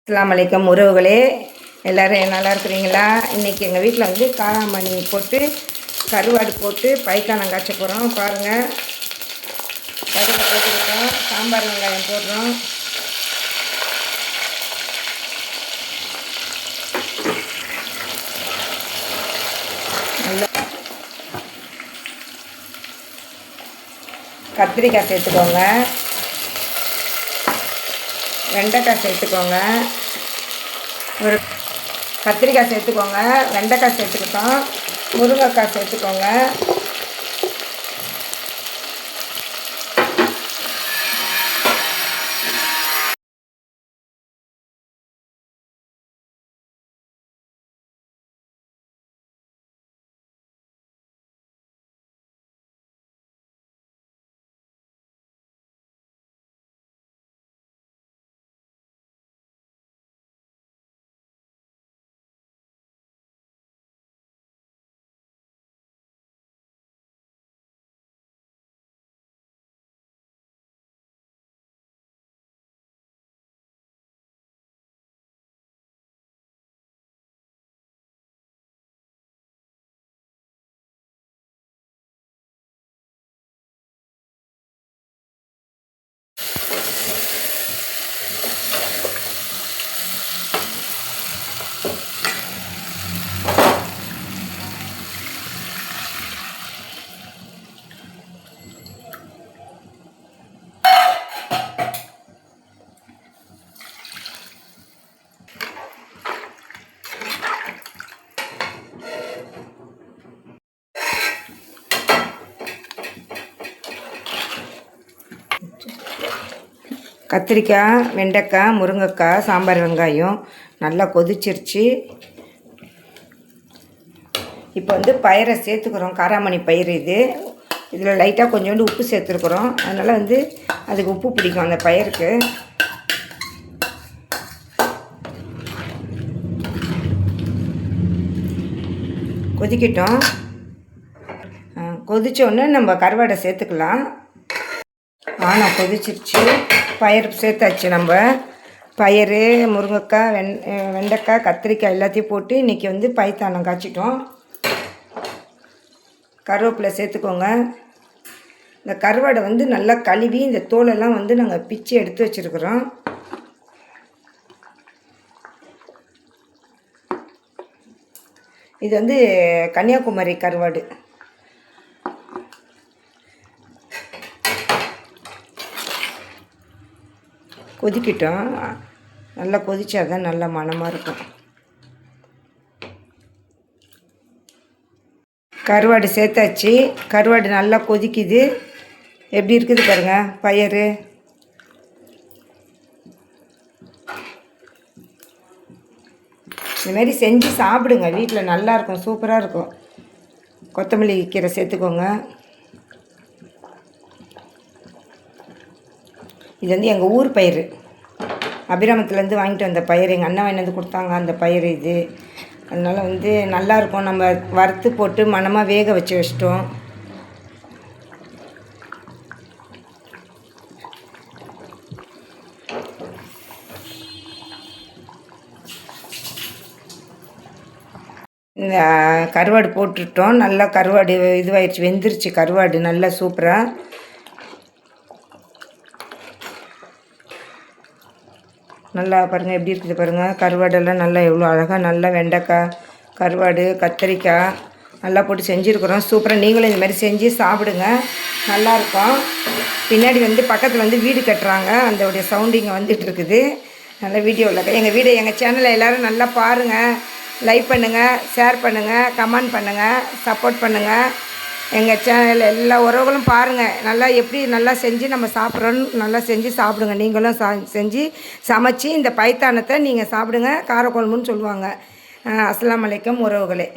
அஸ்ஸலாமு அலைக்கும் உறவுகளே, எல்லோரும் நல்லா இருக்கிறீங்களா? இன்றைக்கி எங்கள் வீட்டில் வந்து காராமணி போட்டு கருவாடு போட்டு பைத்தானம் காய்ச்ச போகிறோம். பாருங்கள், கடுகு போட்டுக்கிட்டோம், சாம்பார் வெங்காயம் போடுறோம். நல்லா கத்திரிக்காய் சேர்த்துக்கோங்க, வெண்டைக்காய் சேர்த்துக்கோங்க, ஒரு கத்திரிக்காய் சேர்த்துக்கோங்க, வெண்டைக்காய் சேர்த்துக்கிட்டோம், முருங்கைக்காய் சேர்த்துக்கோங்க. கத்திரிக்காய், வெண்டைக்காய், முருங்கைக்காய், சாம்பார் வெங்காயம் நல்லா கொதிச்சிருச்சு. இப்போ வந்து பயிரை சேர்த்துக்கிறோம். காராமணி பயிர் இதில் லைட்டாக கொஞ்சோண்டு உப்பு சேர்த்துருக்குறோம். அதனால் வந்து அதுக்கு உப்பு பிடிக்கும் அந்த பயிருக்கு. கொதிக்கட்டும். கொதித்தோடனே நம்ம கருவாடை சேர்த்துக்கலாம். ஆனால் கொதிச்சிருச்சு, பயிர் சேர்த்தாச்சு. நம்ம பயிர், முருங்கைக்காய், வெண்டைக்காய், கத்திரிக்காய் எல்லாத்தையும் போட்டு இன்றைக்கி வந்து பைத்தானம் காய்ச்சிட்டோம். கருவேப்பிலை சேர்த்துக்கோங்க. இந்த கருவாடை வந்து நல்லா கழுவி இந்த தோலெல்லாம் வந்து நாங்கள் பிச்சு எடுத்து வச்சுருக்குறோம். இது வந்து கன்னியாகுமரி கருவாடு. கொதிக்கிட்டோம். நல்லா கொதிச்சா தான் நல்ல மணமாக இருக்கும். கருவாடு சேர்த்தாச்சு. கருவாடு நல்லா கொதிக்குது. எப்படி இருக்குது பாருங்கள் பயிர். இதுமாரி செஞ்சு சாப்பிடுங்க, வீட்டில் நல்லாயிருக்கும், சூப்பராக இருக்கும். கொத்தமல்லி கீரை சேர்த்துக்கோங்க. இது வந்து எங்கள் ஊர் பயிர், அபிராமத்துலேருந்து வாங்கிட்டு வந்த பயிர். எங்கள் அண்ணன் வாங்கிட்டு வந்து கொடுத்தாங்க அந்த பயிர் இது. அதனால் வந்து நல்லாயிருக்கும். நம்ம வறுத்து போட்டு மணமாக வேக வச்சிட்டோம். இந்த கருவாடு போட்டுட்டோம். நல்லா கருவாடு இதுவாகிடுச்சு, வெந்துருச்சு கருவாடு நல்லா சூப்பராக. நல்லா பாருங்கள் எப்படி இருக்குது பாருங்கள். கருவாடெல்லாம் நல்லா எவ்வளோ அழகாக நல்லா வெண்டைக்காய், கருவாடு, கத்திரிக்காய் நல்லா போட்டு செஞ்சுருக்குறோம். சூப்பராக நீங்களும் இந்த மாதிரி செஞ்சு சாப்பிடுங்க, நல்லாயிருக்கும். பின்னாடி வந்து பக்கத்தில் வந்து வீடு கட்டுறாங்க, அதோடைய சவுண்டிங்க வந்துட்டு இருக்குது. நல்ல வீடியோவில் எங்கள் சேனலை எல்லோரும் நல்லா பாருங்கள், லைக் பண்ணுங்கள், ஷேர் பண்ணுங்கள், கமெண்ட் பண்ணுங்கள், சப்போர்ட் பண்ணுங்கள். எங்கள் சேனல் எல்லா உறவுகளும் பாருங்கள். நல்லா எப்படி நல்லா செஞ்சு நம்ம சாப்பிட்றோன்னு நல்லா செஞ்சு சாப்பிடுங்க. நீங்களும் செஞ்சு சமைச்சி இந்த பைத்தானத்தை நீங்கள் சாப்பிடுங்க. காரக்குழம்புன்னு சொல்லுவாங்க. அஸ்ஸலாமு அலைக்கும் உறவுகளே.